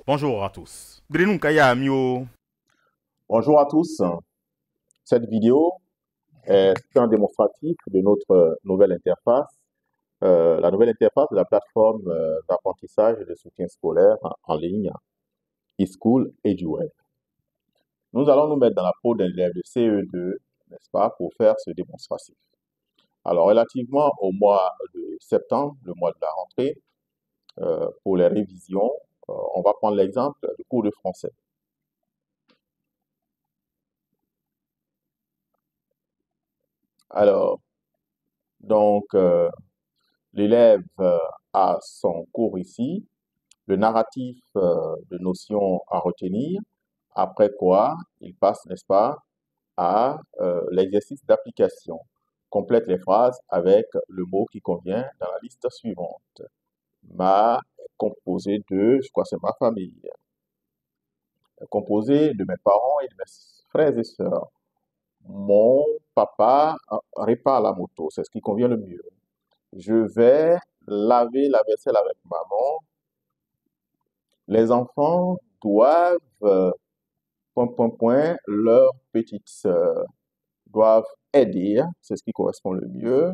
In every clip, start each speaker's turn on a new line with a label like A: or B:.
A: Bonjour à tous. Birenun kaya amio.
B: Bonjour à tous. Cette vidéo est un démonstratif de notre nouvelle interface. La nouvelle interface de la plateforme d'apprentissage et de soutien scolaire en ligne, eSchool EduWeb. Nous allons nous mettre dans la peau d'un élève de CE2, n'est-ce pas, pour faire ce démonstratif. Alors, relativement au mois de septembre, le mois de la rentrée, pour les révisions, on va prendre l'exemple du cours de français. Alors, donc, l'élève a son cours ici, le narratif de notions à retenir, après quoi il passe, n'est-ce pas, à l'exercice d'application. Complète les phrases avec le mot qui convient dans la liste suivante. Ma est composé de, je crois que c'est ma famille, est composé de mes parents et de mes frères et sœurs. Mon papa répare la moto, c'est ce qui convient le mieux. Je vais laver la vaisselle avec maman. Les enfants doivent, leur petite sœur, doivent aider, c'est ce qui correspond le mieux.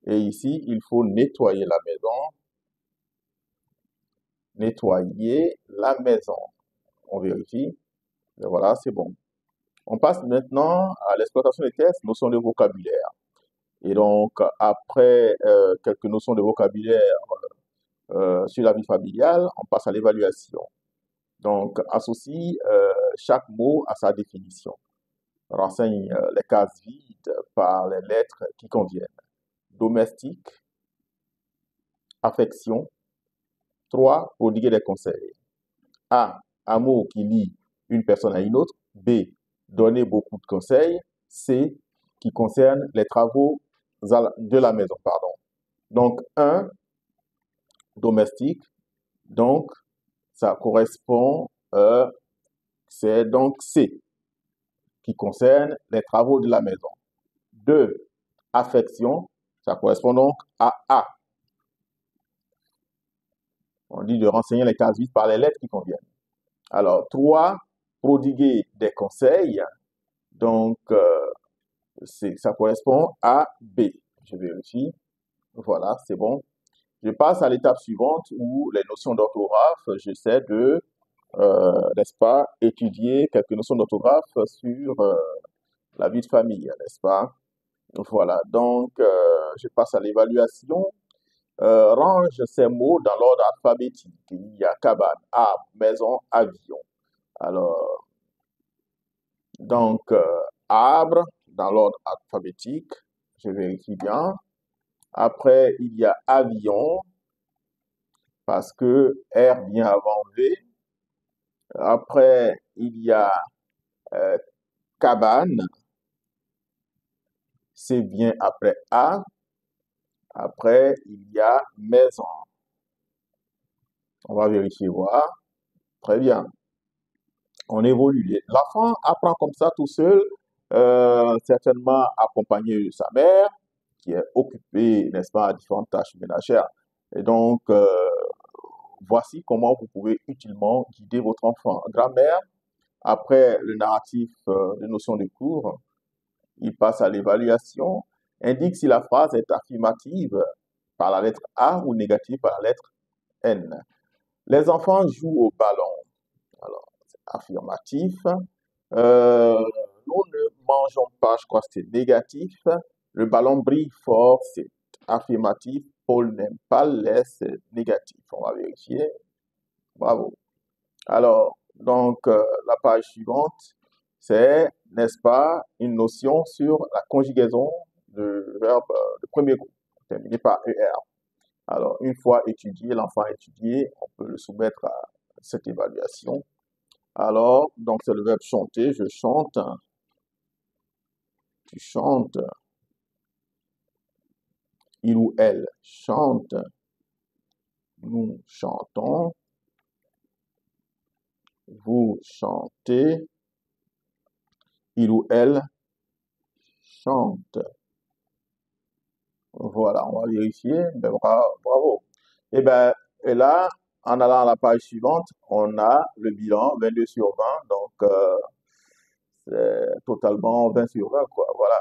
B: Et ici, il faut nettoyer la maison, nettoyer la maison. On vérifie. Et voilà, c'est bon. On passe maintenant à l'exploitation des tests, notions de vocabulaire. Et donc, après quelques notions de vocabulaire sur la vie familiale, on passe à l'évaluation. Donc, associe chaque mot à sa définition. Renseigne les cases vides par les lettres qui conviennent. Domestique, affection. 3. Prodiguer des conseils. A. Un mot qui lie une personne à une autre. B. Donner beaucoup de conseils. C. Qui concerne les travaux de la maison. Pardon. Donc, 1. Domestique. Donc, ça correspond, c'est donc C. Qui concerne les travaux de la maison. 2. Affection. Ça correspond donc à A. On dit de renseigner les cases vides par les lettres qui conviennent. Alors, 3, prodiguer des conseils. Donc, ça correspond à B. Je vérifie. Voilà, c'est bon. Je passe à l'étape suivante où les notions d'orthographe, j'essaie de, n'est-ce pas, étudier quelques notions d'orthographe sur la vie de famille, n'est-ce pas? Voilà, donc, je passe à l'évaluation. Range ces mots dans l'ordre alphabétique. Il y a cabane, arbre, maison, avion. Alors, donc, arbre dans l'ordre alphabétique. Je vérifie bien. Après, il y a avion parce que R vient avant V. Après, il y a euh, cabane. C vient après A. Après, il y a maison. On va vérifier, voir. Très bien. On évolue. L'enfant apprend comme ça tout seul, certainement accompagné de sa mère, qui est occupée, n'est-ce pas, à différentes tâches ménagères. Et donc, voici comment vous pouvez utilement guider votre enfant. Grammaire, après le narratif de notions de cours, il passe à l'évaluation, indique si la phrase est affirmative par la lettre A ou négative par la lettre N. Les enfants jouent au ballon. Alors, c'est affirmatif. Nous ne mangeons pas, je crois que c'est négatif. Le ballon brille fort, c'est affirmatif. Paul n'aime pas le lait, c'est négatif. On va vérifier. Bravo. Alors, donc, la page suivante, c'est, n'est-ce pas, une notion sur la conjugaison de verbe de premier groupe, terminé par ER. Alors, une fois étudié, l'enfant étudié, on peut le soumettre à cette évaluation. Alors, donc c'est le verbe chanter, je chante, tu chantes, il ou elle chante, nous chantons, vous chantez, il ou elle chante. Voilà, on va vérifier, ben, bravo. Et ben, et là, En allant à la page suivante, on a le bilan 22 sur 20, donc c'est totalement 20 sur 20, quoi. Voilà.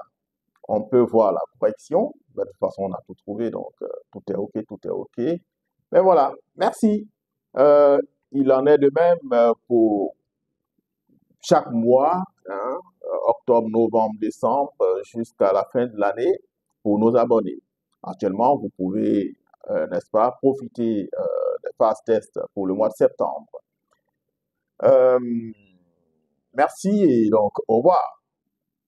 B: On peut voir la correction. De toute façon, on a tout trouvé, donc tout est OK, tout est OK. Mais voilà, merci. Euh, il en est de même pour chaque mois, hein, octobre, novembre, décembre, jusqu'à la fin de l'année pour nos abonnés. Actuellement, vous pouvez, n'est-ce pas, profiter des phases tests pour le mois de septembre. Euh, merci et donc au revoir.